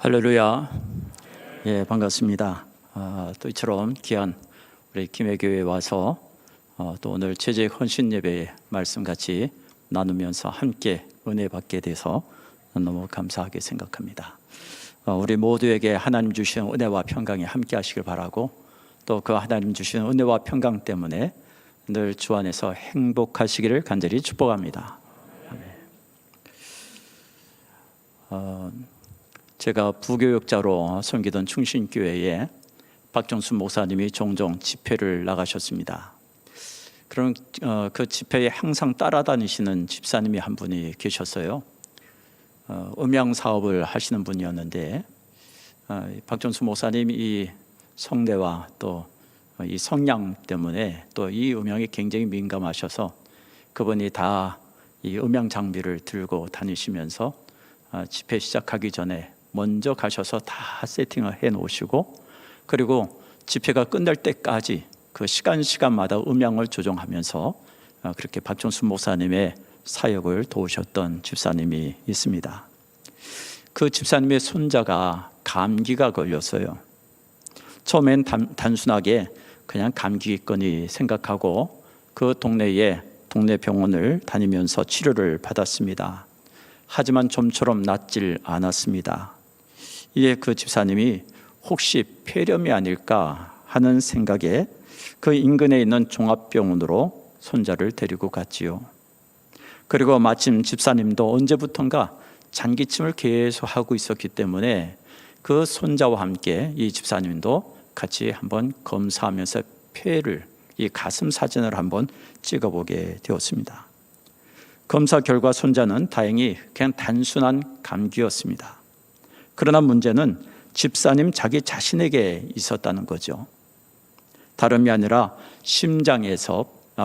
할렐루야. 예, 반갑습니다. 또 이처럼 귀한 우리 김해교회에 와서 또 오늘 제재 헌신 예배의 말씀 같이 나누면서 함께 은혜 받게 돼서 너무 감사하게 생각합니다. 우리 모두에게 하나님 주시는 은혜와 평강이 함께 하시길 바라고, 또 그 하나님 주시는 은혜와 평강 때문에 늘 주 안에서 행복하시기를 간절히 축복합니다. 제가 부교육자로 섬기던 충신교회에 박정순 목사님이 종종 집회를 나가셨습니다. 그럼 그 집회에 항상 따라다니시는 집사님이 한 분이 계셨어요. 음향 사업을 하시는 분이었는데, 박정순 목사님이 이 성대와 또 이 성량 때문에 또 이 음향에 굉장히 민감하셔서 그분이 다 이 음향 장비를 들고 다니시면서 집회 시작하기 전에 먼저 가셔서 다 세팅을 해 놓으시고, 그리고 집회가 끝날 때까지 그 시간마다 음향을 조정하면서 그렇게 박정순 목사님의 사역을 도우셨던 집사님이 있습니다. 그 집사님의 손자가 감기가 걸렸어요. 처음엔 단순하게 그냥 감기겠거니 생각하고 그 동네 병원을 다니면서 치료를 받았습니다. 하지만 좀처럼 낫질 않았습니다. 이에 그 집사님이 혹시 폐렴이 아닐까 하는 생각에 그 인근에 있는 종합병원으로 손자를 데리고 갔지요. 그리고 마침 집사님도 언제부턴가 잔기침을 계속 하고 있었기 때문에 그 손자와 함께 이 집사님도 같이 한번 검사하면서 폐를, 이 가슴 사진을 한번 찍어보게 되었습니다. 검사 결과 손자는 다행히 그냥 단순한 감기였습니다. 그러나 문제는 집사님 자기 자신에게 있었다는 거죠. 다름이 아니라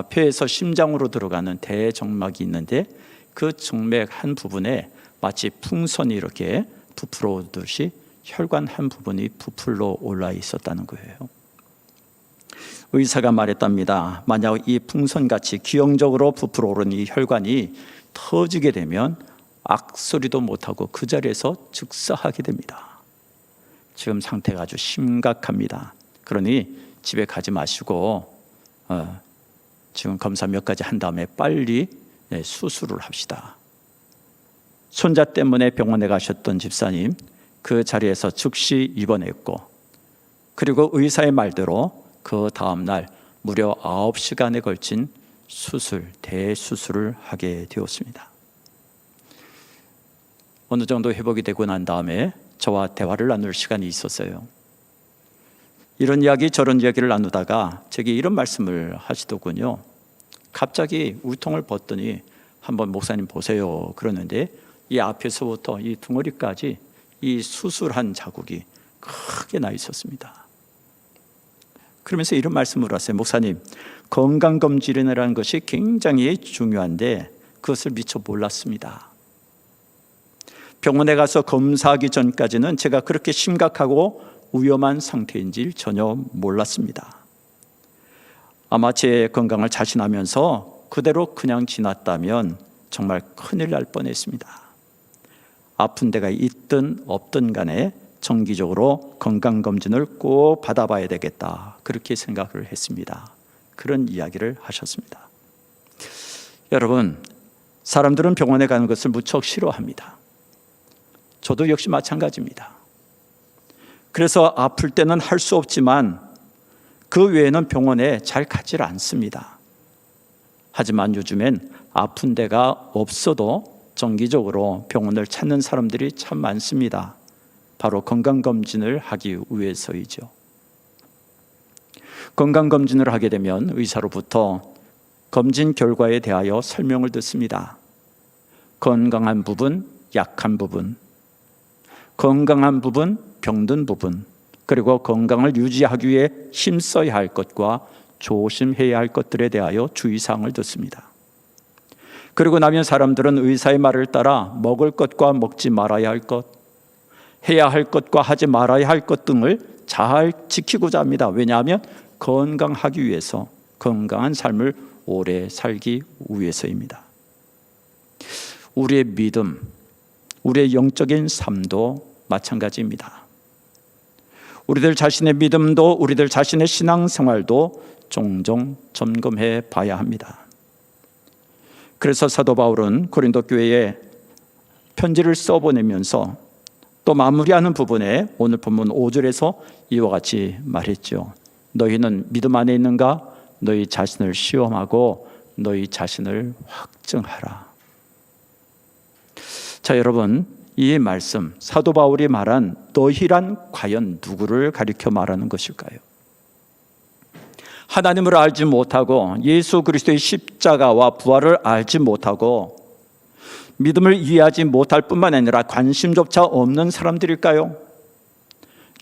폐에서 심장으로 들어가는 대정막이 있는데 그 정맥 한 부분에 마치 풍선이 이렇게 부풀어 오듯이 혈관 한 부분이 부풀러 올라 있었다는 거예요. 의사가 말했답니다. 만약 이 풍선같이 기형적으로 부풀어 오른 이 혈관이 터지게 되면 악소리도 못하고 그 자리에서 즉사하게 됩니다. 지금 상태가 아주 심각합니다. 그러니 집에 가지 마시고 지금 검사 몇 가지 한 다음에 빨리 수술을 합시다. 손자 때문에 병원에 가셨던 집사님, 그 자리에서 즉시 입원했고, 그리고 의사의 말대로 그 다음날 무려 9시간에 걸친 대수술을 하게 되었습니다. 어느 정도 회복이 되고 난 다음에 저와 대화를 나눌 시간이 있었어요. 이런 이야기 저런 이야기를 나누다가 제게 이런 말씀을 하시더군요. 갑자기 우통을 벗더니 한번 목사님 보세요 그러는데 이 앞에서부터 이 둥어리까지 이 수술한 자국이 크게 나 있었습니다. 그러면서 이런 말씀을 하세요. 목사님, 건강검진이라는 것이 굉장히 중요한데 그것을 미처 몰랐습니다. 병원에 가서 검사하기 전까지는 제가 그렇게 심각하고 위험한 상태인지 전혀 몰랐습니다. 아마 제 건강을 자신하면서 그대로 그냥 지났다면 정말 큰일 날 뻔했습니다. 아픈 데가 있든 없든 간에 정기적으로 건강검진을 꼭 받아봐야 되겠다, 그렇게 생각을 했습니다. 그런 이야기를 하셨습니다. 여러분, 사람들은 병원에 가는 것을 무척 싫어합니다. 저도 역시 마찬가지입니다. 그래서 아플 때는 할 수 없지만 그 외에는 병원에 잘 가지 않습니다. 하지만 요즘엔 아픈 데가 없어도 정기적으로 병원을 찾는 사람들이 참 많습니다. 바로 건강검진을 하기 위해서이죠. 건강검진을 하게 되면 의사로부터 검진 결과에 대하여 설명을 듣습니다. 건강한 부분, 약한 부분, 건강한 부분, 병든 부분, 그리고 건강을 유지하기 위해 힘써야 할 것과 조심해야 할 것들에 대하여 주의사항을 듣습니다. 그리고 나면 사람들은 의사의 말을 따라 먹을 것과 먹지 말아야 할 것, 해야 할 것과 하지 말아야 할 것 등을 잘 지키고자 합니다. 왜냐하면 건강하기 위해서, 건강한 삶을 오래 살기 위해서입니다. 우리의 믿음, 우리의 영적인 삶도 마찬가지입니다. 우리들 자신의 믿음도 우리들 자신의 신앙생활도 종종 점검해 봐야 합니다. 그래서 사도 바울은 고린도 교회에 편지를 써보내면서 또 마무리하는 부분에 오늘 본문 5절에서 이와 같이 말했죠. 너희는 믿음 안에 있는가? 너희 자신을 시험하고 너희 자신을 확증하라. 자, 여러분, 이 말씀 사도 바울이 말한 너희란 과연 누구를 가리켜 말하는 것일까요? 하나님을 알지 못하고 예수 그리스도의 십자가와 부활을 알지 못하고 믿음을 이해하지 못할 뿐만 아니라 관심조차 없는 사람들일까요?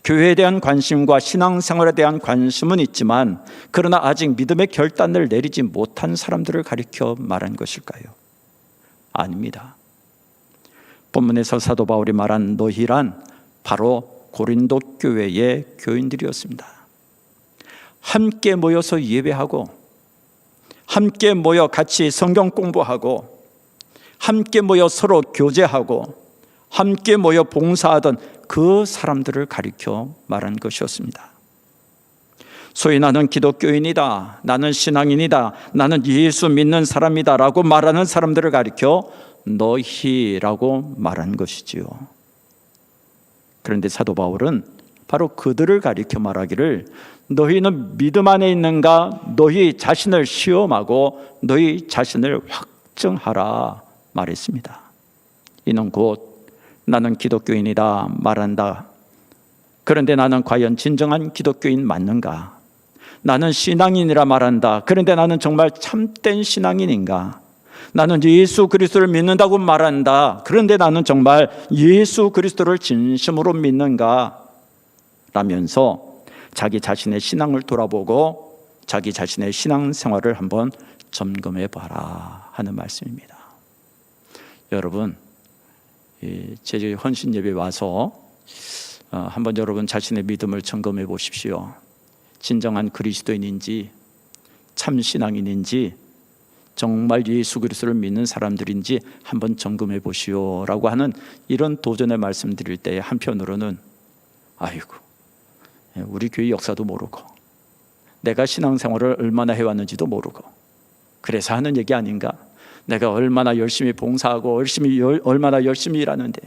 교회에 대한 관심과 신앙생활에 대한 관심은 있지만 그러나 아직 믿음의 결단을 내리지 못한 사람들을 가리켜 말한 것일까요? 아닙니다. 본문에서 사도 바울이 말한 너희란 바로 고린도 교회의 교인들이었습니다. 함께 모여서 예배하고 함께 모여 같이 성경 공부하고 함께 모여 서로 교제하고 함께 모여 봉사하던 그 사람들을 가리켜 말한 것이었습니다. 소위 나는 기독교인이다, 나는 신앙인이다, 나는 예수 믿는 사람이다 라고 말하는 사람들을 가리켜 너희라고 말한 것이지요. 그런데 사도 바울은 바로 그들을 가리켜 말하기를 너희는 믿음 안에 있는가? 너희 자신을 시험하고 너희 자신을 확증하라 말했습니다. 이는 곧 나는 기독교인이다 말한다. 그런데 나는 과연 진정한 기독교인 맞는가? 나는 신앙인이라 말한다. 그런데 나는 정말 참된 신앙인인가? 나는 예수 그리스도를 믿는다고 말한다. 그런데 나는 정말 예수 그리스도를 진심으로 믿는가? 라면서 자기 자신의 신앙을 돌아보고 자기 자신의 신앙생활을 한번 점검해 봐라 하는 말씀입니다. 여러분, 제주 헌신 예배 와서 한번 여러분 자신의 믿음을 점검해 보십시오. 진정한 그리스도인인지 참 신앙인인지 정말 예수 그리스도를 믿는 사람들인지 한번 점검해 보시오라고 하는 이런 도전의 말씀 드릴 때 한편으로는 아이고 우리 교회 역사도 모르고 내가 신앙생활을 얼마나 해왔는지도 모르고 그래서 하는 얘기 아닌가? 내가 얼마나 열심히 봉사하고 얼마나 열심히 일하는데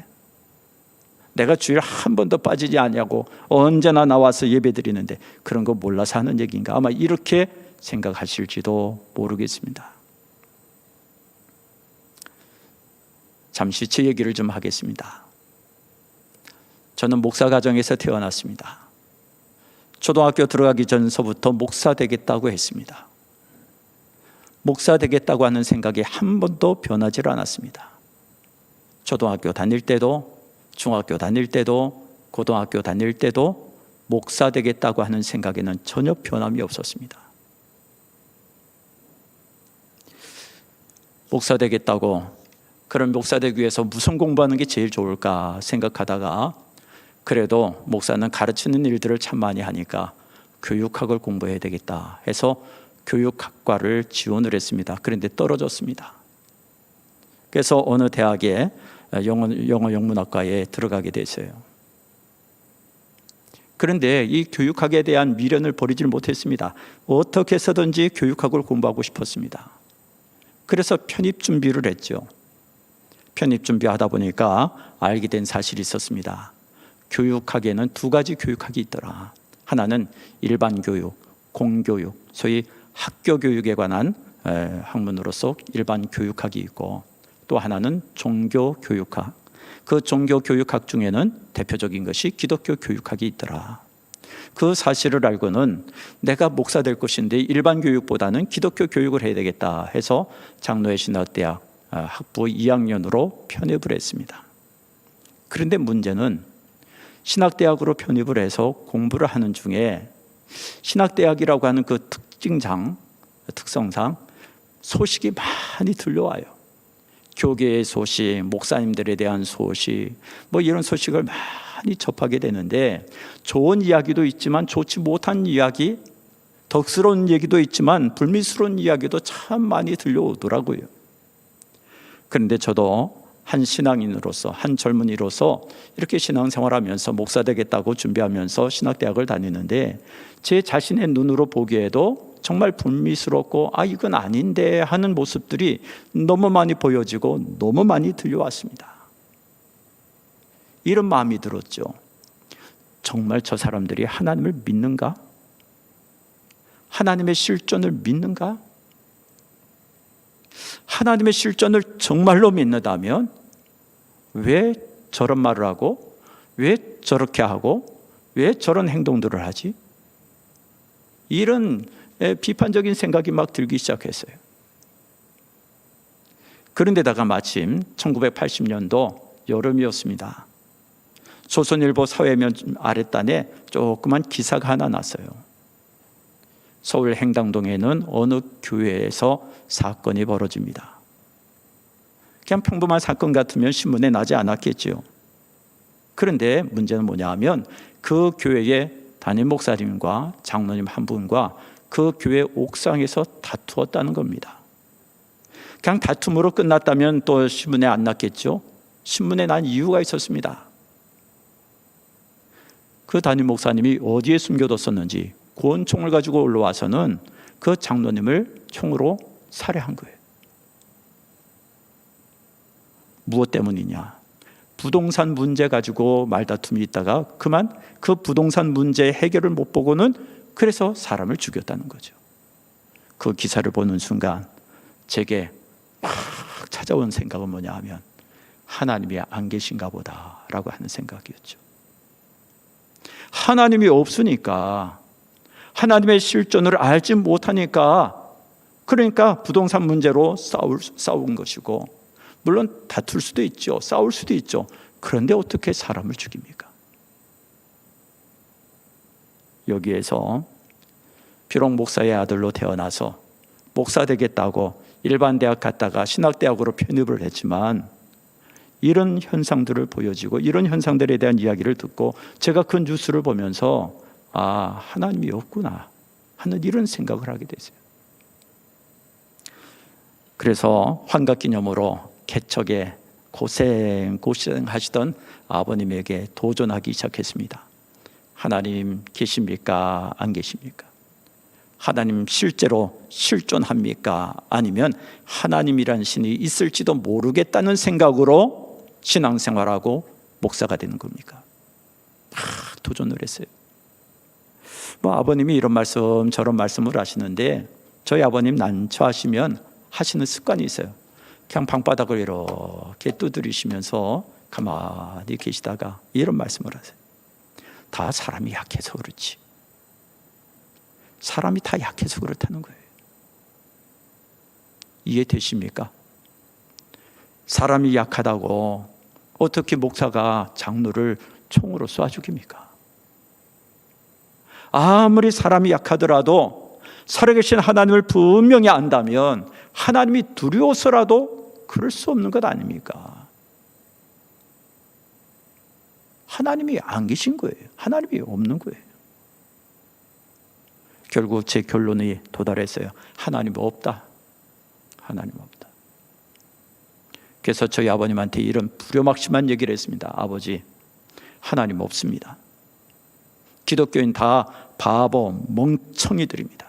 내가 주일 한 번도 빠지지 않냐고 언제나 나와서 예배드리는데 그런 거 몰라서 하는 얘기인가? 아마 이렇게 생각하실지도 모르겠습니다. 잠시 제 얘기를 좀 하겠습니다. 저는 목사 가정에서 태어났습니다. 초등학교 들어가기 전서부터 목사 되겠다고 했습니다. 목사 되겠다고 하는 생각이 한 번도 변하지 않았습니다. 초등학교 다닐 때도 중학교 다닐 때도 고등학교 다닐 때도 목사 되겠다고 하는 생각에는 전혀 변함이 없었습니다. 목사 되겠다고 그럼 목사 되기 위해서 무슨 공부하는 게 제일 좋을까 생각하다가 그래도 목사는 가르치는 일들을 참 많이 하니까 교육학을 공부해야 되겠다 해서 교육학과를 지원을 했습니다. 그런데 떨어졌습니다. 그래서 어느 대학에 영어 영문학과에 들어가게 됐어요. 그런데 이 교육학에 대한 미련을 버리질 못했습니다. 어떻게 해서든지 교육학을 공부하고 싶었습니다. 그래서 편입 준비를 했죠. 편입 준비하다 보니까 알게 된 사실이 있었습니다. 교육학에는 두 가지 교육학이 있더라. 하나는 일반 교육, 공교육, 소위 학교 교육에 관한 학문으로서 일반 교육학이 있고 또 하나는 종교 교육학. 그 종교 교육학 중에는 대표적인 것이 기독교 교육학이 있더라. 그 사실을 알고는 내가 목사 될 것인데 일반 교육보다는 기독교 교육을 해야 되겠다 해서 장로의 신학대학 학부 2학년으로 편입을 했습니다. 그런데 문제는 신학대학으로 편입을 해서 공부를 하는 중에 신학대학이라고 하는 그 특성상 소식이 많이 들려와요. 교계의 소식, 목사님들에 대한 소식, 뭐 이런 소식을 많이 접하게 되는데 좋은 이야기도 있지만 좋지 못한 이야기, 덕스러운 얘기도 있지만 불미스러운 이야기도 참 많이 들려오더라고요. 그런데 저도 한 신앙인으로서, 한 젊은이로서 이렇게 신앙생활하면서 목사 되겠다고 준비하면서 신학대학을 다니는데 제 자신의 눈으로 보기에도 정말 불미스럽고 이건 아닌데 하는 모습들이 너무 많이 보여지고 너무 많이 들려왔습니다. 이런 마음이 들었죠. 정말 저 사람들이 하나님을 믿는가? 하나님의 실존을 믿는가? 하나님의 실존을 정말로 믿는다면 왜 저런 말을 하고, 왜 저렇게 하고, 왜 저런 행동들을 하지? 이런 비판적인 생각이 막 들기 시작했어요. 그런데다가 마침 1980년도 여름이었습니다. 조선일보 사회면 아랫단에 조그만 기사가 하나 났어요. 서울 행당동에는 어느 교회에서 사건이 벌어집니다. 그냥 평범한 사건 같으면 신문에 나지 않았겠지요. 그런데 문제는 뭐냐 하면 그 교회의 담임 목사님과 장로님 한 분과 그 교회 옥상에서 다투었다는 겁니다. 그냥 다툼으로 끝났다면 또 신문에 안 났겠죠. 신문에 난 이유가 있었습니다. 그 담임 목사님이 어디에 숨겨뒀었는지 권총을 가지고 올라와서는 그 장로님을 총으로 살해한 거예요. 무엇 때문이냐? 부동산 문제 가지고 말다툼이 있다가 그만 그 부동산 문제 해결을 못 보고는 그래서 사람을 죽였다는 거죠. 그 기사를 보는 순간 제게 막 찾아온 생각은 뭐냐 하면 하나님이 안 계신가 보다라고 하는 생각이었죠. 하나님이 없으니까, 하나님의 실존을 알지 못하니까, 그러니까 부동산 문제로 싸운 것이고, 물론 다툴 수도 있죠. 싸울 수도 있죠. 그런데 어떻게 사람을 죽입니까? 여기에서 비록 목사의 아들로 태어나서 목사 되겠다고 일반 대학 갔다가 신학대학으로 편입을 했지만 이런 현상들을 보여지고 이런 현상들에 대한 이야기를 듣고 제가 그 뉴스를 보면서 하나님이 없구나 하는 이런 생각을 하게 됐어요. 그래서 환갑기념으로 개척에 고생하시던 아버님에게 도전하기 시작했습니다. 하나님 계십니까? 안 계십니까? 하나님 실제로 실존합니까? 아니면 하나님이란 신이 있을지도 모르겠다는 생각으로 신앙생활하고 목사가 되는 겁니까? 도전을 했어요. 아버님이 이런 말씀 저런 말씀을 하시는데 저희 아버님 난처하시면 하시는 습관이 있어요. 그냥 방바닥을 이렇게 두드리시면서 가만히 계시다가 이런 말씀을 하세요. 다 사람이 약해서 그렇지. 사람이 다 약해서 그렇다는 거예요. 이해되십니까? 사람이 약하다고 어떻게 목사가 장로를 총으로 쏴 죽입니까? 아무리 사람이 약하더라도 살아계신 하나님을 분명히 안다면 하나님이 두려워서라도 그럴 수 없는 것 아닙니까? 하나님이 안 계신 거예요. 하나님이 없는 거예요. 결국 제 결론이 도달했어요. 하나님 없다. 하나님 없다. 그래서 저희 아버님한테 이런 불효막심한 얘기를 했습니다. 아버지, 하나님 없습니다. 기독교인 다 바보, 멍청이들입니다.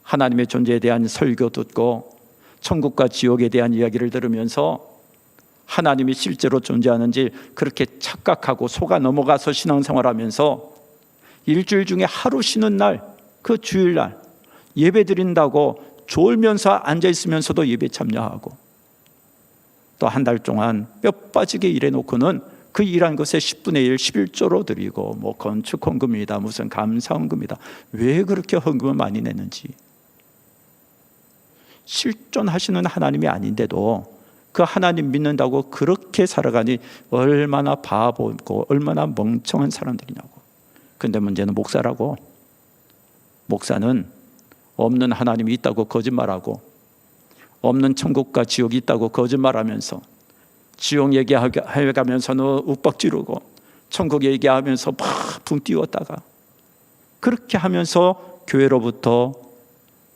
하나님의 존재에 대한 설교 듣고 천국과 지옥에 대한 이야기를 들으면서 하나님이 실제로 존재하는지 그렇게 착각하고 속아 넘어가서 신앙생활하면서 일주일 중에 하루 쉬는 날, 그 주일날 예배 드린다고 졸면서 앉아있으면서도 예배 참여하고 또 한 달 동안 뼈 빠지게 일해놓고는 그 일한 것에 10분의 1, 11조로 드리고 건축 헌금이다, 무슨 감사 헌금이다. 왜 그렇게 헌금을 많이 내는지. 실존하시는 하나님이 아닌데도 그 하나님 믿는다고 그렇게 살아가니 얼마나 바보고 얼마나 멍청한 사람들이냐고. 근데 문제는 목사라고. 목사는 없는 하나님이 있다고 거짓말하고 없는 천국과 지옥이 있다고 거짓말하면서 지옥 얘기하면서는 욱박 지르고 천국 얘기하면서 막 붕 띄웠다가 그렇게 하면서 교회로부터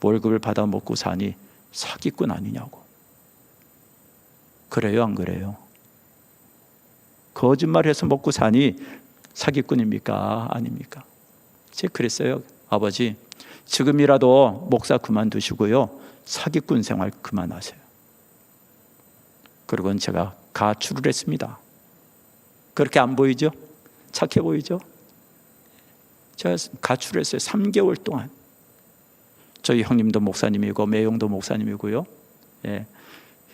월급을 받아 먹고 사니 사기꾼 아니냐고. 그래요, 안 그래요? 거짓말해서 먹고 사니 사기꾼입니까? 아닙니까? 제가 그랬어요. 아버지, 지금이라도 목사 그만두시고요, 사기꾼 생활 그만하세요. 그리고는 제가 가출을 했습니다. 그렇게 안 보이죠? 착해 보이죠? 제가 가출했어요. 3개월 동안. 저희 형님도 목사님이고 매형도 목사님이고요. 예.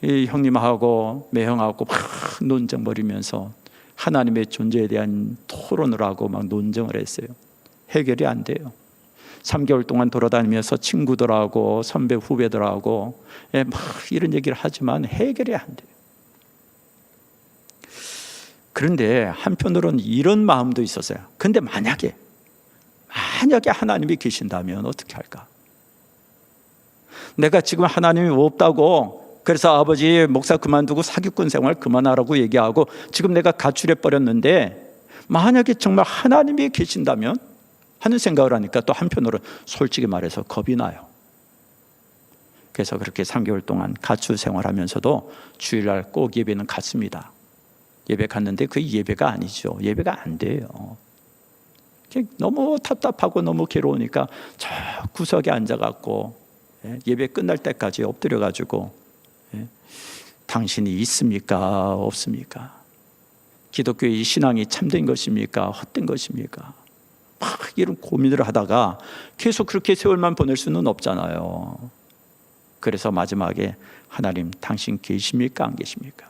이 형님하고 매형하고 막 논쟁 벌이면서 하나님의 존재에 대한 토론을 하고 막 논쟁을 했어요. 해결이 안 돼요. 3개월 동안 돌아다니면서 친구들하고 선배 후배들하고 막 이런 얘기를 하지만 해결이 안 돼요. 그런데 한편으로는 이런 마음도 있었어요. 근데 만약에 하나님이 계신다면 어떻게 할까? 내가 지금 하나님이 없다고 그래서 아버지 목사 그만두고 사기꾼 생활 그만하라고 얘기하고 지금 내가 가출해 버렸는데 만약에 정말 하나님이 계신다면 하는 생각을 하니까 또 한편으로 솔직히 말해서 겁이 나요. 그래서 그렇게 3개월 동안 가출 생활하면서도 주일날 꼭 예배는 갔습니다. 예배 갔는데 그 예배가 아니죠. 예배가 안 돼요. 너무 답답하고 너무 괴로우니까 저 구석에 앉아갖고 예배 끝날 때까지 엎드려가지고 당신이 있습니까? 없습니까? 기독교의 신앙이 참된 것입니까? 헛된 것입니까? 막 이런 고민을 하다가 계속 그렇게 세월만 보낼 수는 없잖아요. 그래서 마지막에 하나님 당신 계십니까? 안 계십니까?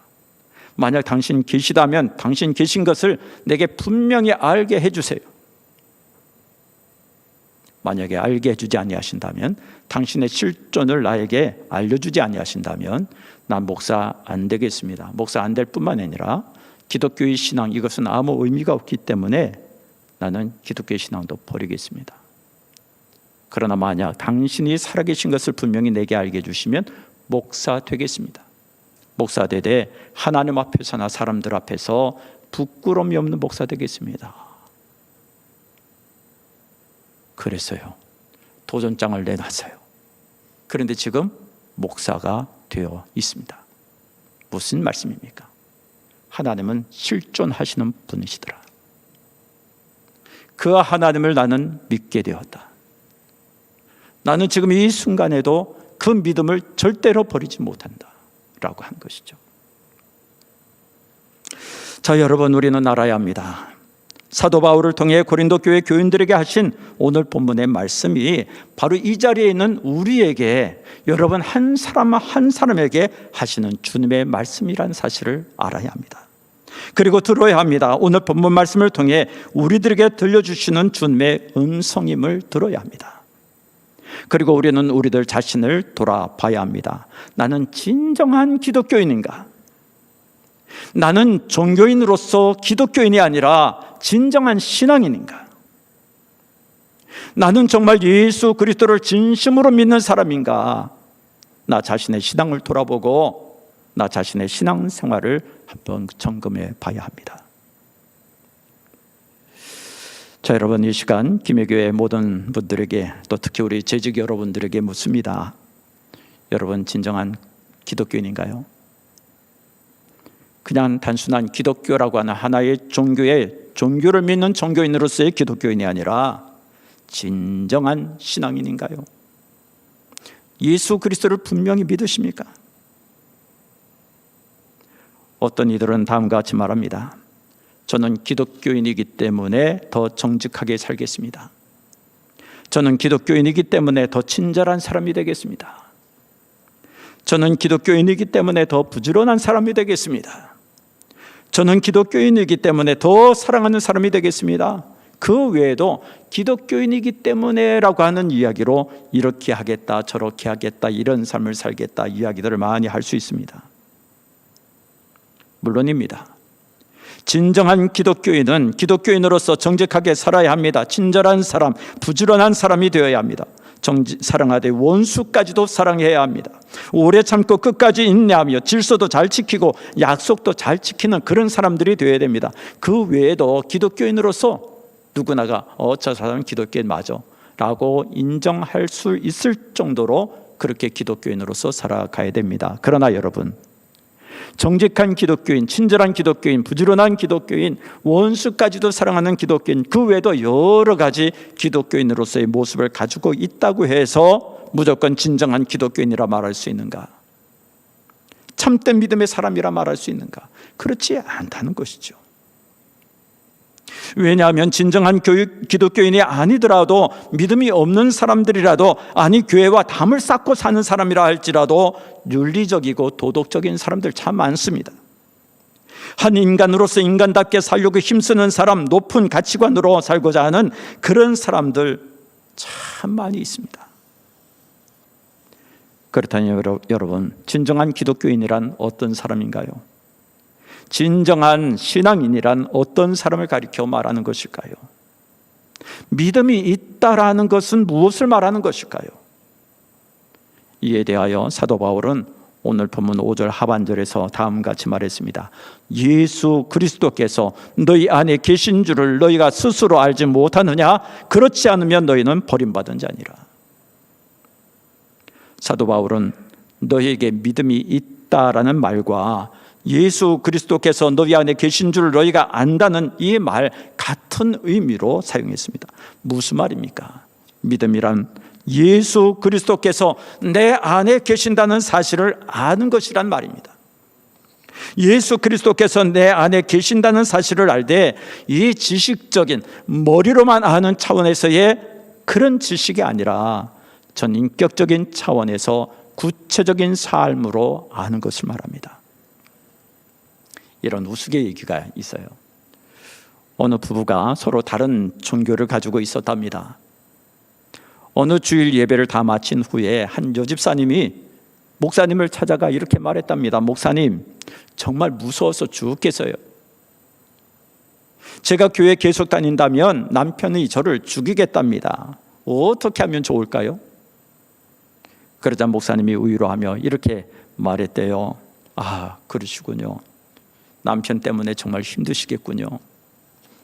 만약 당신 계시다면 당신 계신 것을 내게 분명히 알게 해주세요. 만약에 알게 해주지 아니하신다면 당신의 실존을 나에게 알려주지 아니하신다면 난 목사 안 되겠습니다. 목사 안 될 뿐만 아니라 기독교의 신앙 이것은 아무 의미가 없기 때문에 나는 기독교의 신앙도 버리겠습니다. 그러나 만약 당신이 살아계신 것을 분명히 내게 알게 해주시면 목사 되겠습니다. 목사 되되 하나님 앞에서나 사람들 앞에서 부끄러움이 없는 목사 되겠습니다. 그랬어요. 도전장을 내놨어요. 그런데 지금 목사가 되어 있습니다. 무슨 말씀입니까? 하나님은 실존하시는 분이시더라. 그 하나님을 나는 믿게 되었다. 나는 지금 이 순간에도 그 믿음을 절대로 버리지 못한다 라고 한 것이죠. 자, 여러분, 우리는 알아야 합니다. 사도 바울을 통해 고린도 교회 교인들에게 하신 오늘 본문의 말씀이 바로 이 자리에 있는 우리에게, 여러분 한 사람 한 사람에게 하시는 주님의 말씀이라는 사실을 알아야 합니다. 그리고 들어야 합니다. 오늘 본문 말씀을 통해 우리들에게 들려주시는 주님의 음성임을 들어야 합니다. 그리고 우리는 우리들 자신을 돌아봐야 합니다. 나는 진정한 기독교인인가? 나는 종교인으로서 기독교인이 아니라 진정한 신앙인인가? 나는 정말 예수 그리스도를 진심으로 믿는 사람인가? 나 자신의 신앙을 돌아보고 나 자신의 신앙생활을 한번 점검해 봐야 합니다. 자, 여러분, 이 시간 김해교회 모든 분들에게 또 특히 우리 재직 여러분들에게 묻습니다. 여러분 진정한 기독교인인가요? 그냥 단순한 기독교라고 하는 하나의 종교를 믿는 종교인으로서의 기독교인이 아니라 진정한 신앙인인가요? 예수 그리스도를 분명히 믿으십니까? 어떤 이들은 다음과 같이 말합니다. 저는 기독교인이기 때문에 더 정직하게 살겠습니다. 저는 기독교인이기 때문에 더 친절한 사람이 되겠습니다. 저는 기독교인이기 때문에 더 부지런한 사람이 되겠습니다. 저는 기독교인이기 때문에 더 사랑하는 사람이 되겠습니다. 그 외에도 기독교인이기 때문에라고 하는 이야기로 이렇게 하겠다 저렇게 하겠다 이런 삶을 살겠다 이야기들을 많이 할 수 있습니다. 물론입니다. 진정한 기독교인은 기독교인으로서 정직하게 살아야 합니다. 친절한 사람, 부지런한 사람이 되어야 합니다. 사랑하되 원수까지도 사랑해야 합니다. 오래 참고 끝까지 인내하며 질서도 잘 지키고 약속도 잘 지키는 그런 사람들이 되어야 됩니다. 그 외에도 기독교인으로서 누구나가 저 사람은 기독교인 맞아 라고 인정할 수 있을 정도로 그렇게 기독교인으로서 살아가야 됩니다. 그러나 여러분, 정직한 기독교인, 친절한 기독교인, 부지런한 기독교인, 원수까지도 사랑하는 기독교인, 그 외에도 여러 가지 기독교인으로서의 모습을 가지고 있다고 해서 무조건 진정한 기독교인이라 말할 수 있는가? 참된 믿음의 사람이라 말할 수 있는가? 그렇지 않다는 것이죠. 왜냐하면 진정한 기독교인이 아니더라도, 믿음이 없는 사람들이라도, 아니 교회와 담을 쌓고 사는 사람이라 할지라도 윤리적이고 도덕적인 사람들 참 많습니다. 한 인간으로서 인간답게 살려고 힘쓰는 사람, 높은 가치관으로 살고자 하는 그런 사람들 참 많이 있습니다. 그렇다면 여러분, 진정한 기독교인이란 어떤 사람인가요? 진정한 신앙인이란 어떤 사람을 가리켜 말하는 것일까요? 믿음이 있다라는 것은 무엇을 말하는 것일까요? 이에 대하여 사도 바울은 오늘 본문 5절 하반절에서 다음같이 말했습니다. 예수 그리스도께서 너희 안에 계신 줄을 너희가 스스로 알지 못하느냐? 그렇지 않으면 너희는 버림받은 자니라. 사도 바울은 너희에게 믿음이 있다라는 말과 예수 그리스도께서 너희 안에 계신 줄 너희가 안다는 이 말 같은 의미로 사용했습니다. 무슨 말입니까? 믿음이란 예수 그리스도께서 내 안에 계신다는 사실을 아는 것이란 말입니다. 예수 그리스도께서 내 안에 계신다는 사실을 알 때 이 지식적인 머리로만 아는 차원에서의 그런 지식이 아니라 전인격적인 차원에서 구체적인 삶으로 아는 것을 말합니다. 이런 우스갯얘기가 있어요. 어느 부부가 서로 다른 종교를 가지고 있었답니다. 어느 주일 예배를 다 마친 후에 한 여집사님이 목사님을 찾아가 이렇게 말했답니다. 목사님, 정말 무서워서 죽겠어요. 제가 교회 계속 다닌다면 남편이 저를 죽이겠답니다. 어떻게 하면 좋을까요? 그러자 목사님이 위로하며 이렇게 말했대요. 아, 그러시군요. 남편 때문에 정말 힘드시겠군요.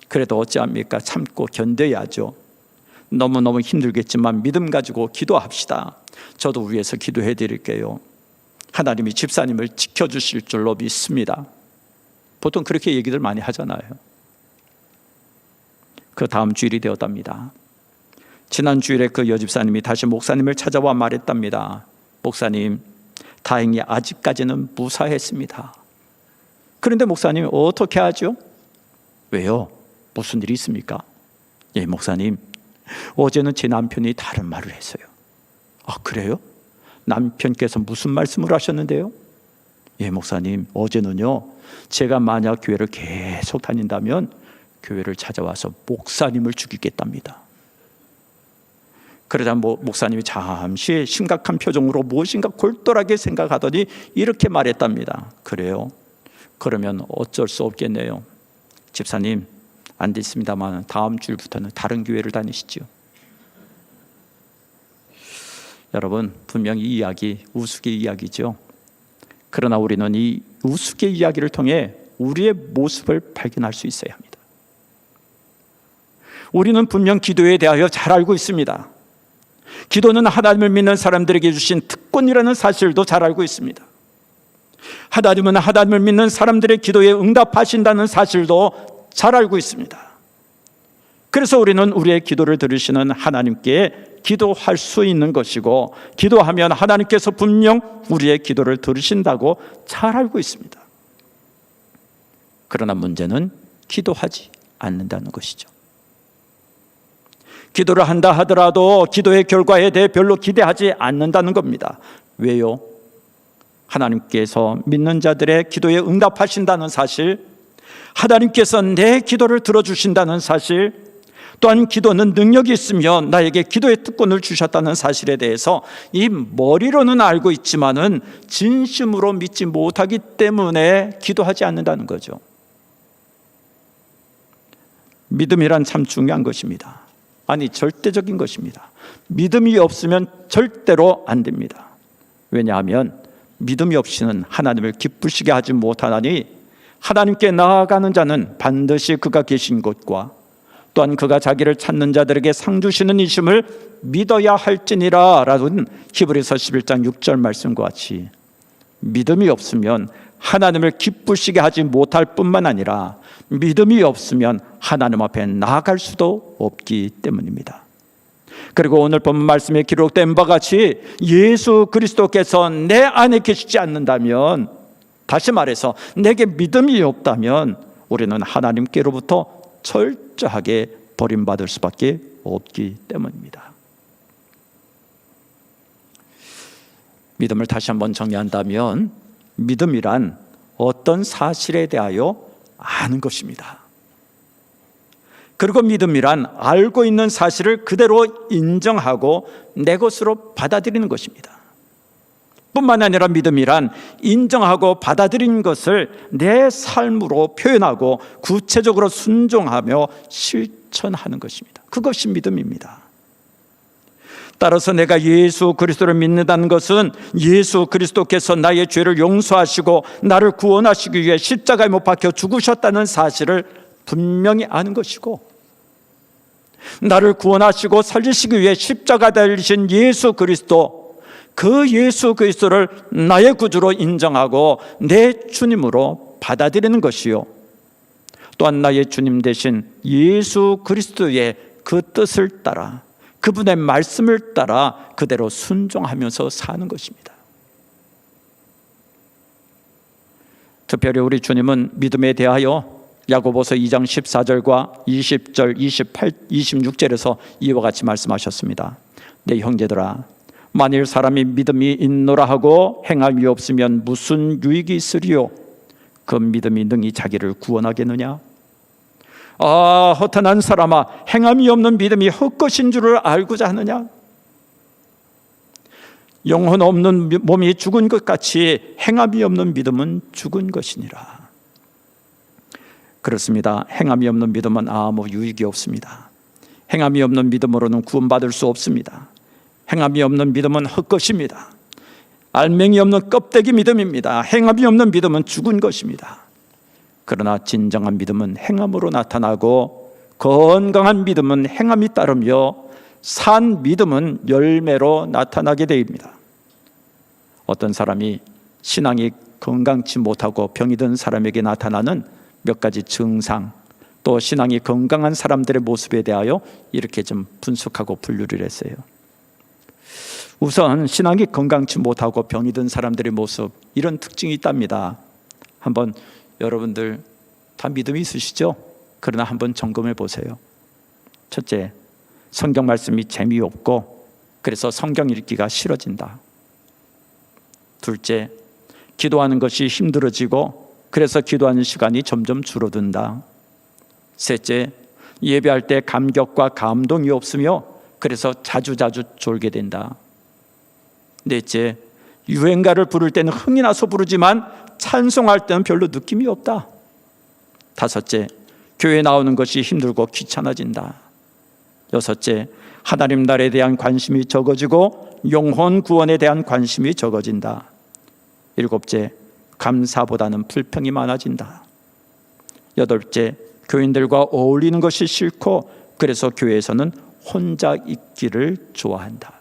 그래도 어찌합니까? 참고 견뎌야죠. 너무너무 힘들겠지만 믿음 가지고 기도합시다. 저도 위해서 기도해 드릴게요. 하나님이 집사님을 지켜주실 줄로 믿습니다. 보통 그렇게 얘기들 많이 하잖아요. 그 다음 주일이 되었답니다. 지난 주일에 그 여집사님이 다시 목사님을 찾아와 말했답니다. 목사님, 다행히 아직까지는 무사했습니다. 그런데 목사님 어떻게 하죠? 왜요? 무슨 일이 있습니까? 예, 목사님, 어제는 제 남편이 다른 말을 했어요. 아, 그래요? 남편께서 무슨 말씀을 하셨는데요? 예, 목사님, 어제는요, 제가 만약 교회를 계속 다닌다면 교회를 찾아와서 목사님을 죽이겠답니다. 그러자 목사님이 잠시 심각한 표정으로 무엇인가 골똘하게 생각하더니 이렇게 말했답니다. 그래요? 그러면 어쩔 수 없겠네요. 집사님, 안 됐습니다만 다음 주일부터는 다른 교회를 다니시죠. 여러분, 분명히 이 이야기 우스갯 이야기죠. 그러나 우리는 이 우스갯 이야기를 통해 우리의 모습을 발견할 수 있어야 합니다. 우리는 분명 기도에 대하여 잘 알고 있습니다. 기도는 하나님을 믿는 사람들에게 주신 특권이라는 사실도 잘 알고 있습니다. 하나님은 하나님을 믿는 사람들의 기도에 응답하신다는 사실도 잘 알고 있습니다. 그래서 우리는 우리의 기도를 들으시는 하나님께 기도할 수 있는 것이고, 기도하면 하나님께서 분명 우리의 기도를 들으신다고 잘 알고 있습니다. 그러나 문제는 기도하지 않는다는 것이죠. 기도를 한다 하더라도 기도의 결과에 대해 별로 기대하지 않는다는 겁니다. 왜요? 하나님께서 믿는 자들의 기도에 응답하신다는 사실, 하나님께서 내 기도를 들어주신다는 사실, 또한 기도는 능력이 있으면 나에게 기도의 특권을 주셨다는 사실에 대해서 이 머리로는 알고 있지만은 진심으로 믿지 못하기 때문에 기도하지 않는다는 거죠. 믿음이란 참 중요한 것입니다. 아니, 절대적인 것입니다. 믿음이 없으면 절대로 안 됩니다. 왜냐하면 믿음이 없이는 하나님을 기쁘시게 하지 못하나니, 하나님께 나아가는 자는 반드시 그가 계신 곳과 또한 그가 자기를 찾는 자들에게 상 주시는 이심을 믿어야 할지니라 라는 히브리서 11장 6절 말씀과 같이 믿음이 없으면 하나님을 기쁘시게 하지 못할 뿐만 아니라 믿음이 없으면 하나님 앞에 나아갈 수도 없기 때문입니다. 그리고 오늘 본문 말씀에 기록된 바와 같이 예수 그리스도께서 내 안에 계시지 않는다면, 다시 말해서 내게 믿음이 없다면 우리는 하나님께로부터 철저하게 버림받을 수밖에 없기 때문입니다. 믿음을 다시 한번 정리한다면 믿음이란 어떤 사실에 대하여 아는 것입니다. 그리고 믿음이란 알고 있는 사실을 그대로 인정하고 내 것으로 받아들이는 것입니다. 뿐만 아니라 믿음이란 인정하고 받아들인 것을 내 삶으로 표현하고 구체적으로 순종하며 실천하는 것입니다. 그것이 믿음입니다. 따라서 내가 예수 그리스도를 믿는다는 것은 예수 그리스도께서 나의 죄를 용서하시고 나를 구원하시기 위해 십자가에 못 박혀 죽으셨다는 사실을 분명히 아는 것이고, 나를 구원하시고 살리시기 위해 십자가 달리신 예수 그리스도, 그 예수 그리스도를 나의 구주로 인정하고 내 주님으로 받아들이는 것이요, 또한 나의 주님 되신 예수 그리스도의 그 뜻을 따라, 그분의 말씀을 따라 그대로 순종하면서 사는 것입니다. 특별히 우리 주님은 믿음에 대하여 야고보서 2장 14절과 20절, 28, 26절에서 이와 같이 말씀하셨습니다. 내 형제들아, 만일 사람이 믿음이 있노라 하고 행함이 없으면 무슨 유익이 있으리요? 그 믿음이 능히 자기를 구원하겠느냐? 허탄한 사람아, 행함이 없는 믿음이 헛것인 줄을 알고자 하느냐? 영혼 없는 몸이 죽은 것 같이 행함이 없는 믿음은 죽은 것이니라. 그렇습니다. 행함이 없는 믿음은 아무 유익이 없습니다. 행함이 없는 믿음으로는 구원받을 수 없습니다. 행함이 없는 믿음은 헛것입니다. 알맹이 없는 껍데기 믿음입니다. 행함이 없는 믿음은 죽은 것입니다. 그러나 진정한 믿음은 행함으로 나타나고, 건강한 믿음은 행함이 따르며, 산 믿음은 열매로 나타나게 됩니다. 어떤 사람이 신앙이 건강치 못하고 병이 든 사람에게 나타나는 몇 가지 증상, 또 신앙이 건강한 사람들의 모습에 대하여 이렇게 좀 분석하고 분류를 했어요. 우선 신앙이 건강치 못하고 병이 든 사람들의 모습, 이런 특징이 있답니다. 한번 여러분들 다 믿음이 있으시죠? 그러나 한번 점검해 보세요. 첫째, 성경 말씀이 재미없고 그래서 성경 읽기가 싫어진다. 둘째, 기도하는 것이 힘들어지고 그래서 기도하는 시간이 점점 줄어든다. 셋째, 예배할 때 감격과 감동이 없으며 그래서 자주자주 졸게 된다. 넷째, 유행가를 부를 때는 흥이 나서 부르지만 찬송할 때는 별로 느낌이 없다. 다섯째, 교회 나오는 것이 힘들고 귀찮아진다. 여섯째, 하나님 나라에 대한 관심이 적어지고 영혼 구원에 대한 관심이 적어진다. 일곱째, 감사보다는 불평이 많아진다. 여덟째, 교인들과 어울리는 것이 싫고 그래서 교회에서는 혼자 있기를 좋아한다.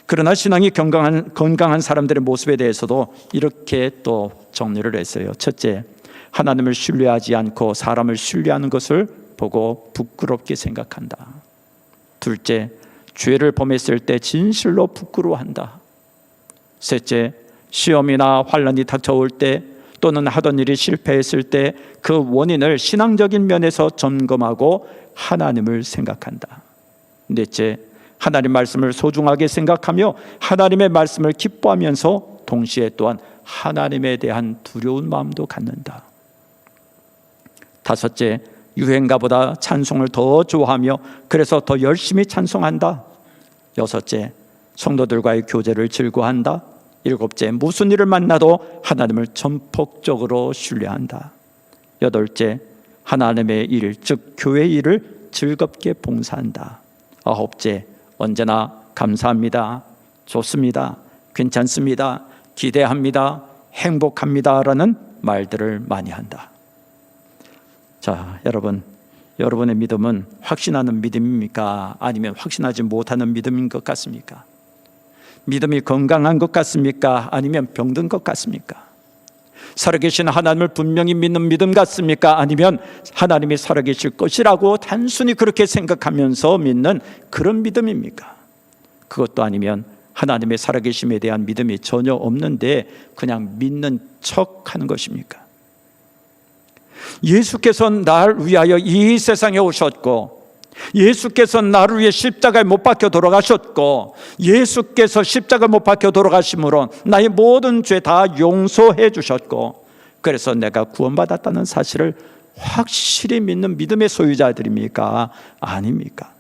그러나 신앙이 건강한 사람들의 모습에 대해서도 이렇게 또 정리를 했어요. 첫째, 하나님을 신뢰하지 않고 사람을 신뢰하는 것을 보고 부끄럽게 생각한다. 둘째, 죄를 범했을 때 진실로 부끄러워한다. 셋째, 시험이나 환난이 닥쳐올 때 또는 하던 일이 실패했을 때 그 원인을 신앙적인 면에서 점검하고 하나님을 생각한다. 넷째, 하나님 말씀을 소중하게 생각하며 하나님의 말씀을 기뻐하면서 동시에 또한 하나님에 대한 두려운 마음도 갖는다. 다섯째, 유행가보다 찬송을 더 좋아하며 그래서 더 열심히 찬송한다. 여섯째, 성도들과의 교제를 즐거워한다. 일곱째, 무슨 일을 만나도 하나님을 전폭적으로 신뢰한다. 여덟째, 하나님의 일, 즉 교회의 일을 즐겁게 봉사한다. 아홉째, 언제나 감사합니다, 좋습니다, 괜찮습니다, 기대합니다, 행복합니다라는 말들을 많이 한다. 자, 여러분의 믿음은 확신하는 믿음입니까? 아니면 확신하지 못하는 믿음인 것 같습니까? 믿음이 건강한 것 같습니까? 아니면 병든 것 같습니까? 살아계신 하나님을 분명히 믿는 믿음 같습니까? 아니면 하나님이 살아계실 것이라고 단순히 그렇게 생각하면서 믿는 그런 믿음입니까? 그것도 아니면 하나님의 살아계심에 대한 믿음이 전혀 없는데 그냥 믿는 척하는 것입니까? 예수께서 나를 위하여 이 세상에 오셨고, 예수께서 나를 위해 십자가에 못 박혀 돌아가셨고, 예수께서 십자가에 못 박혀 돌아가심으로 나의 모든 죄 다 용서해 주셨고, 그래서 내가 구원받았다는 사실을 확실히 믿는 믿음의 소유자들입니까? 아닙니까?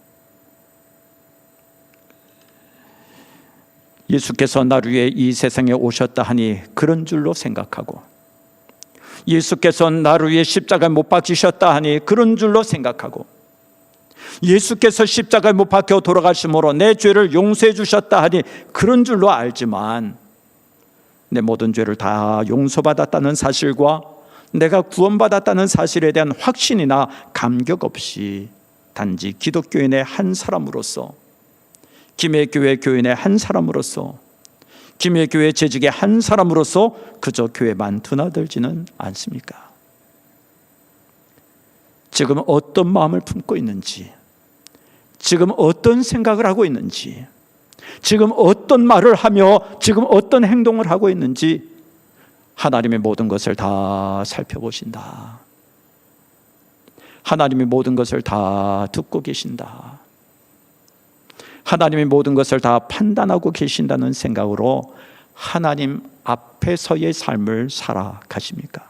예수께서 나를 위해 이 세상에 오셨다 하니 그런 줄로 생각하고, 예수께서 나를 위해 십자가에 못 박히셨다 하니 그런 줄로 생각하고, 예수께서 십자가에 못 박혀 돌아가심으로 내 죄를 용서해 주셨다 하니 그런 줄로 알지만, 내 모든 죄를 다 용서받았다는 사실과 내가 구원받았다는 사실에 대한 확신이나 감격 없이 단지 기독교인의 한 사람으로서, 김해교회 교인의 한 사람으로서, 김해교회 재직의 한 사람으로서 그저 교회만 드나들지는 않습니까? 지금 어떤 마음을 품고 있는지, 지금 어떤 생각을 하고 있는지, 지금 어떤 말을 하며 지금 어떤 행동을 하고 있는지 하나님의 모든 것을 다 살펴보신다. 하나님이 모든 것을 다 듣고 계신다. 하나님이 모든 것을 다 판단하고 계신다는 생각으로 하나님 앞에서의 삶을 살아가십니까?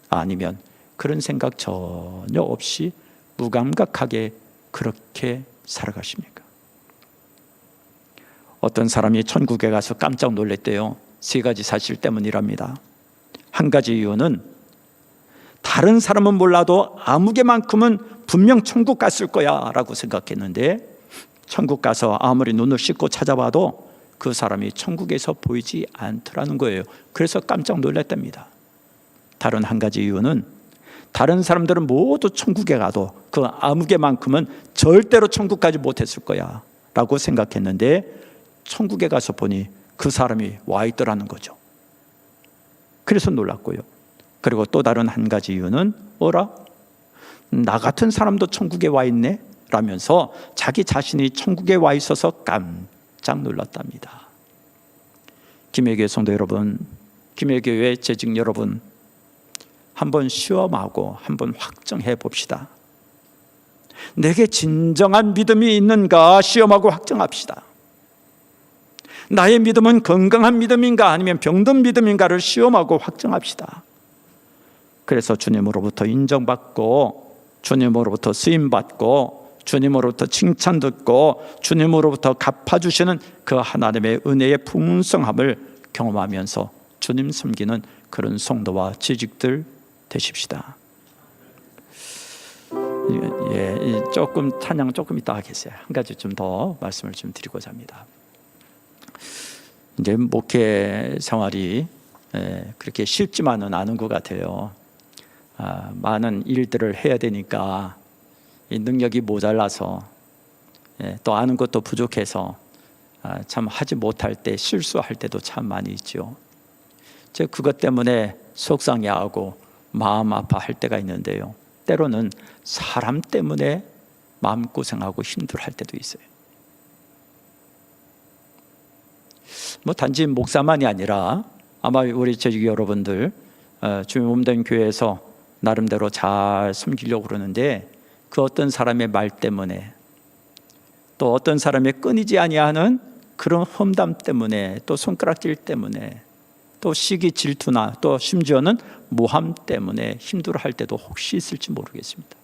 아니면 그런 생각 전혀 없이 무감각하게 그렇게 살아가십니까? 어떤 사람이 천국에 가서 깜짝 놀랐대요. 세 가지 사실 때문이랍니다. 한 가지 이유는 다른 사람은 몰라도 아무개만큼은 분명 천국 갔을 거야 라고 생각했는데, 천국 가서 아무리 눈을 씻고 찾아봐도 그 사람이 천국에서 보이지 않더라는 거예요. 그래서 깜짝 놀랐답니다. 다른 한 가지 이유는 다른 사람들은 모두 천국에 가도 그 아무개만큼은 절대로 천국 가지 못했을 거야 라고 생각했는데, 천국에 가서 보니 그 사람이 와 있더라는 거죠. 그래서 놀랐고요. 그리고 또 다른 한 가지 이유는 나 같은 사람도 천국에 와 있네 라면서 자기 자신이 천국에 와 있어서 깜짝 놀랐답니다. 김해교회 성도 여러분, 김해교회 재직 여러분, 한번 시험하고 한번 확정해 봅시다. 내게 진정한 믿음이 있는가 시험하고 확정합시다. 나의 믿음은 건강한 믿음인가 아니면 병든 믿음인가를 시험하고 확정합시다. 그래서 주님으로부터 인정받고, 주님으로부터 쓰임받고, 주님으로부터 칭찬 듣고, 주님으로부터 갚아주시는 그 하나님의 은혜의 풍성함을 경험하면서 주님 섬기는 그런 성도와 지직들 되십시다. 조금 찬양 조금 이따 하겠어요. 한 가지 좀 더 말씀을 좀 드리고자 합니다. 이제 목회 생활이 그렇게 쉽지만은 않은 것 같아요. 많은 일들을 해야 되니까 이 능력이 모자라서, 또 아는 것도 부족해서 참 하지 못할 때, 실수할 때도 참 많이 있죠. 제가 그것 때문에 속상해하고 마음 아파할 때가 있는데요, 때로는 사람 때문에 마음고생하고 힘들어할 때도 있어요. 단지 목사만이 아니라 아마 우리 재직 여러분들 주님 몸된 교회에서 나름대로 잘 섬기려고 그러는데, 그 어떤 사람의 말 때문에, 또 어떤 사람의 끊이지 아니하는 그런 험담 때문에, 또 손가락질 때문에, 또 시기 질투나 또 심지어는 모함 때문에 힘들어할 때도 혹시 있을지 모르겠습니다.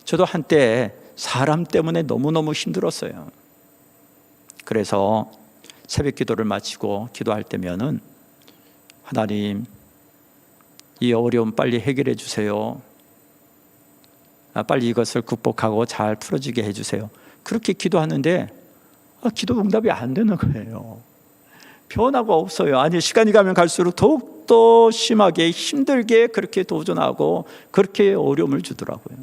저도 한때 사람 때문에 너무너무 힘들었어요. 그래서 새벽 기도를 마치고 기도할 때면은, 하나님, 이 어려움 빨리 해결해 주세요. 빨리 이것을 극복하고 잘 풀어지게 해주세요. 그렇게 기도하는데 기도 응답이 안 되는 거예요. 변화가 없어요. 아니, 시간이 가면 갈수록 더욱더 심하게 힘들게 그렇게 도전하고 그렇게 어려움을 주더라고요.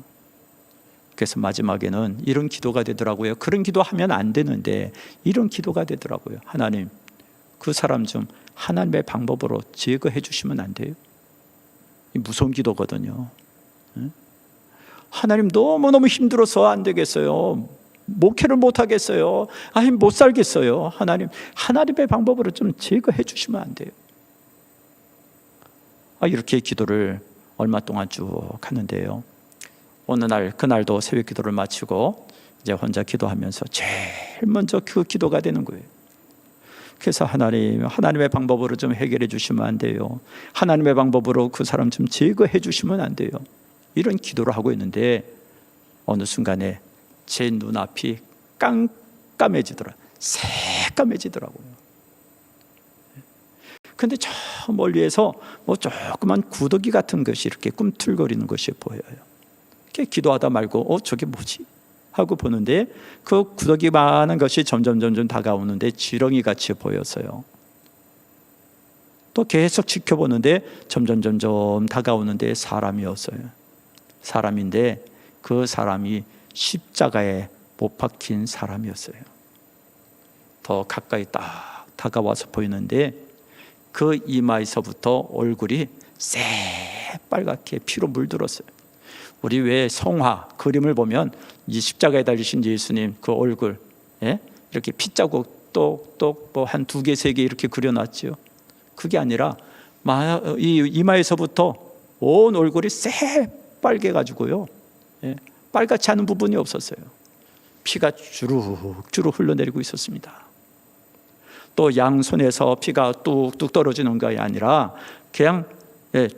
그래서 마지막에는 이런 기도가 되더라고요. 그런 기도하면 안 되는데 이런 기도가 되더라고요. 하나님, 그 사람 좀 하나님의 방법으로 제거해 주시면 안 돼요? 이 무서운 기도거든요. 하나님 너무너무 힘들어서 안 되겠어요. 목회를 못 하겠어요. 아니 못 살겠어요. 하나님의 방법으로 좀 제거해 주시면 안 돼요? 이렇게 기도를 얼마 동안 쭉 하는데요. 어느 날 그날도 새벽 기도를 마치고 이제 혼자 기도하면서 제일 먼저 그 기도가 되는 거예요. 그래서 하나님의 방법으로 좀 해결해 주시면 안 돼요? 하나님의 방법으로 그 사람 좀 제거해 주시면 안 돼요? 이런 기도를 하고 있는데 어느 순간에 제 눈앞이 깜깜해지더라고요. 새까매지더라고요. 근데 저 멀리에서 조그만 구더기 같은 것이 이렇게 꿈틀거리는 것이 보여요. 이렇게 기도하다 말고 저게 뭐지? 하고 보는데 그 구더기 많은 것이 점점 다가오는데 지렁이 같이 보였어요. 또 계속 지켜보는데 점점 다가오는데 사람이었어요. 사람인데 그 사람이 십자가에 못 박힌 사람이었어요. 더 가까이 딱 다가와서 보이는데 그 이마에서부터 얼굴이 새빨갛게 피로 물들었어요. 우리 왜 성화 그림을 보면 이 십자가에 달리신 예수님 그 얼굴 이렇게 핏자국 똑똑 한 2개 3개 이렇게 그려놨죠. 그게 아니라 이 이마에서부터 온 얼굴이 새빨개 가지고요. 빨갛지 않은 부분이 없었어요. 피가 주룩주룩 흘러내리고 있었습니다. 또 양손에서 피가 뚝뚝 떨어지는 것이 아니라 그냥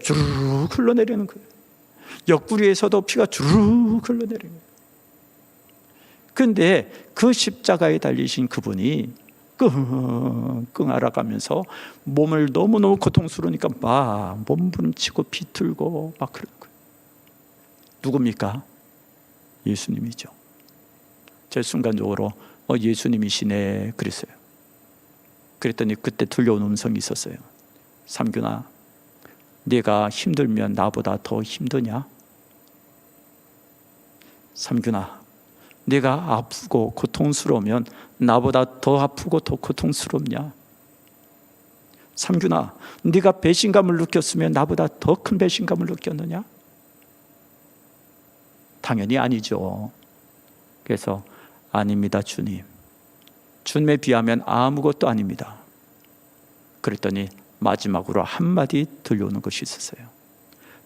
주르륵 흘러내리는 거예요. 옆구리에서도 피가 주르륵 흘러내리는 거예요. 그런데 그 십자가에 달리신 그분이 끙끙 앓아가면서 몸을 너무너무 고통스러우니까 막 몸부림치고 비틀고 막 그런 거예요. 누굽니까? 예수님이죠. 제 순간적으로 예수님이시네 그랬어요. 그랬더니 그때 들려온 음성이 있었어요. 삼균아, 네가 힘들면 나보다 더 힘드냐? 삼균아, 네가 아프고 고통스러우면 나보다 더 아프고 더 고통스럽냐? 삼균아, 네가 배신감을 느꼈으면 나보다 더 큰 배신감을 느꼈느냐? 당연히 아니죠. 그래서 아닙니다, 주님. 주님에 비하면 아무것도 아닙니다. 그랬더니 마지막으로 한마디 들려오는 것이 있었어요.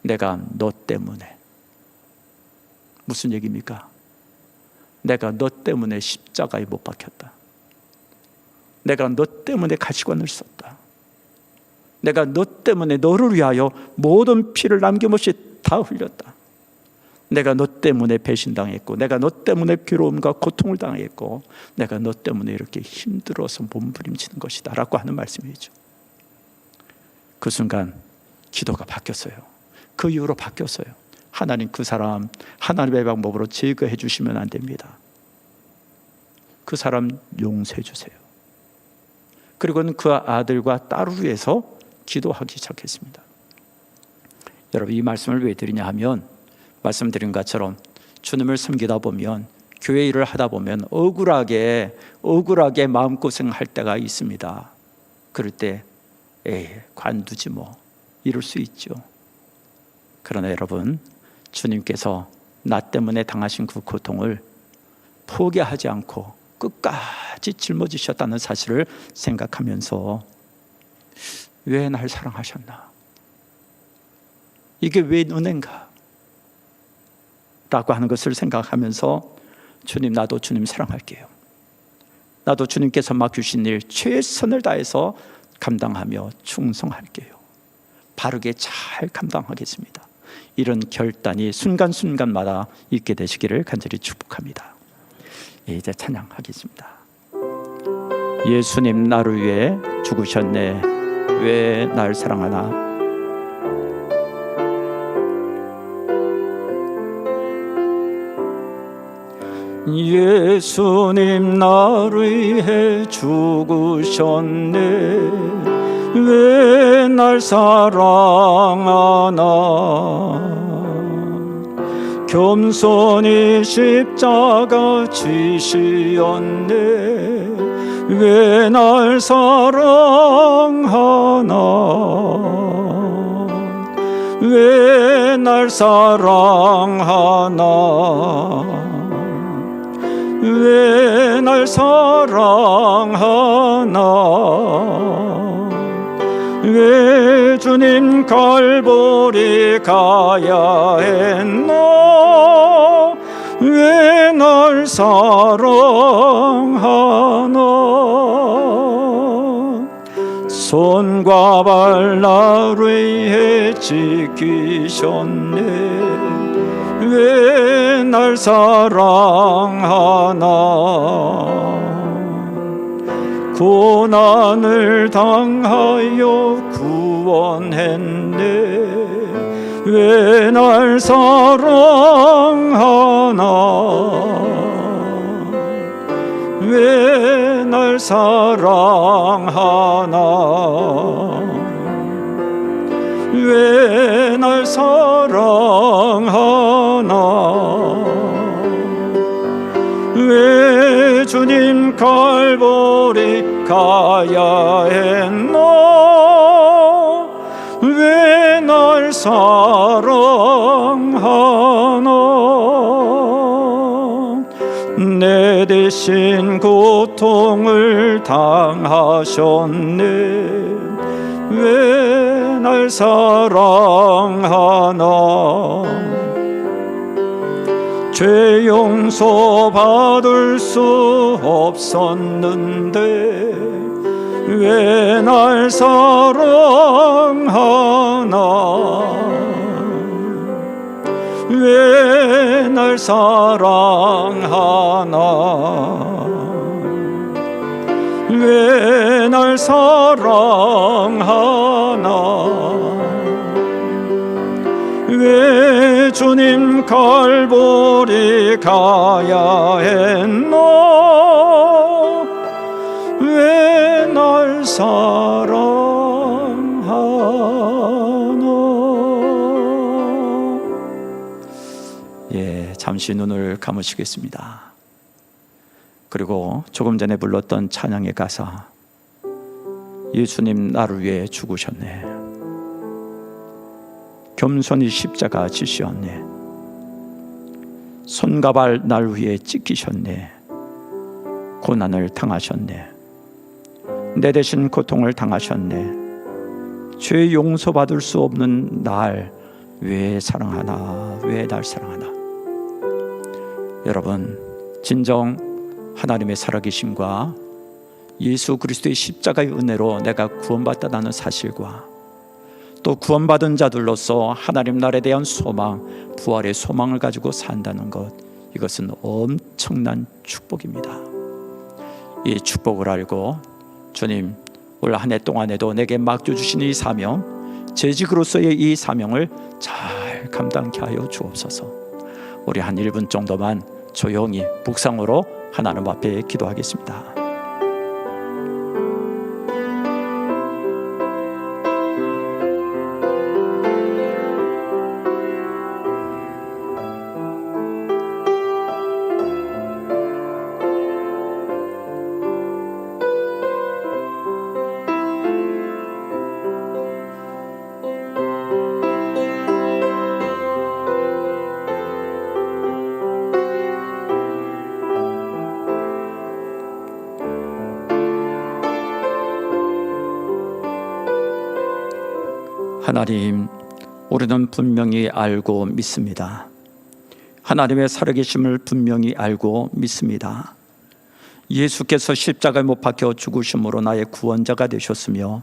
내가 너 때문에. 무슨 얘기입니까? 내가 너 때문에 십자가에 못 박혔다. 내가 너 때문에 가시관을 썼다. 내가 너 때문에 너를 위하여 모든 피를 남김없이 다 흘렸다. 내가 너 때문에 배신당했고, 내가 너 때문에 괴로움과 고통을 당했고, 내가 너 때문에 이렇게 힘들어서 몸부림치는 것이다 라고 하는 말씀이죠. 그 순간 기도가 바뀌었어요. 그 이후로 바뀌었어요. 하나님 그 사람 하나님의 방법으로 제거해 주시면 안 됩니다. 그 사람 용서해 주세요. 그리고는 그 아들과 딸을 위해서 기도하기 시작했습니다. 여러분, 이 말씀을 왜 드리냐 하면 말씀드린 것처럼 주님을 섬기다 보면, 교회 일을 하다 보면 억울하게 마음고생할 때가 있습니다. 그럴 때 관두지 뭐 이럴 수 있죠. 그러나 여러분, 주님께서 나 때문에 당하신 그 고통을 포기하지 않고 끝까지 짊어지셨다는 사실을 생각하면서 왜 날 사랑하셨나? 이게 왜 은혜인가? 라고 하는 것을 생각하면서 주님, 나도 주님 사랑할게요. 나도 주님께서 맡기신 일 최선을 다해서 감당하며 충성할게요. 바르게 잘 감당하겠습니다. 이런 결단이 순간순간마다 있게 되시기를 간절히 축복합니다. 이제 찬양하겠습니다. 예수님 나를 위해 죽으셨네. 왜 날 사랑하나? 예수님 나를 위해 죽으셨네. 왜 날 사랑하나? 겸손히 십자가 지시었네. 왜 날 사랑하나 왜 날 사랑하나 왜 날 사랑하나 왜 주님 갈보리 가야 했나 왜 날 사랑하나 손과 발 나를 위해 지키셨네 왜 날 사랑하나 고난을 당하여 구원했네 왜 날 사랑하나 왜 날 사랑하나 왜 날 사랑하나 왜 주님 갈보리 가야 했나 왜 날 사랑하나 내 대신 고통을 당하셨네 왜 날 사랑하나 죄 용서 받을 수 없었는데 왜 날 사랑하나 왜 날 사랑하나 왜 날 사랑하나 왜 주님 갈보리 가야 했나 왜 날 사랑하나. 예, 잠시 눈을 감으시겠습니다. 그리고 조금 전에 불렀던 찬양의 가사 예수님 나를 위해 죽으셨네 겸손히 십자가 지시었네 손과 발 날 위해 찢기셨네 고난을 당하셨네 내 대신 고통을 당하셨네 죄 용서받을 수 없는 날 왜 사랑하나 왜 날 사랑하나. 여러분 진정 하나님의 살아계심과 예수 그리스도의 십자가의 은혜로 내가 구원받았다는 사실과 또 구원받은 자들로서 하나님 나라에 대한 소망, 부활의 소망을 가지고 산다는 것, 이것은 엄청난 축복입니다. 이 축복을 알고 주님 올 한 해 동안에도 내게 맡겨주신 이 사명, 재직으로서의 이 사명을 잘 감당케 하여 주옵소서. 우리 한 1분 정도만 조용히 묵상으로 하나님 앞에 기도하겠습니다. 하나님, 우리는 분명히 알고 믿습니다. 하나님의 살아계심을 분명히 알고 믿습니다. 예수께서 십자가에 못 박혀 죽으심으로 나의 구원자가 되셨으며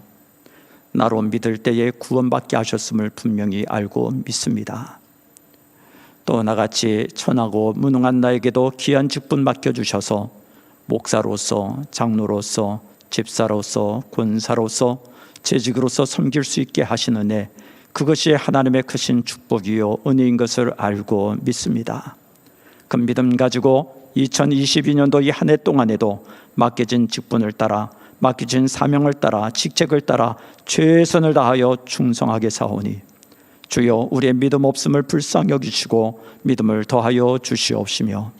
나로 믿을 때에 구원받게 하셨음을 분명히 알고 믿습니다. 또 나같이 천하고 무능한 나에게도 귀한 직분 맡겨주셔서 목사로서, 장로로서, 집사로서, 권사로서, 재직으로서 섬길 수 있게 하신 은혜, 그것이 하나님의 크신 축복이요 은혜인 것을 알고 믿습니다. 그 믿음 가지고 2022년도 이 한 해 동안에도 맡겨진 직분을 따라, 맡겨진 사명을 따라, 직책을 따라 최선을 다하여 충성하게 사오니 주여 우리의 믿음 없음을 불쌍히 여기시고 믿음을 더하여 주시옵시며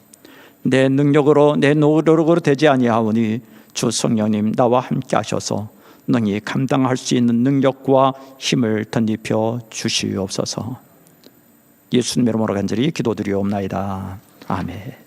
내 능력으로 내 노력으로 되지 아니하오니 주 성령님 나와 함께 하셔서 능히 감당할 수 있는 능력과 힘을 덧입혀 주시옵소서. 예수님의 이름으로 간절히 기도드리옵나이다. 아멘.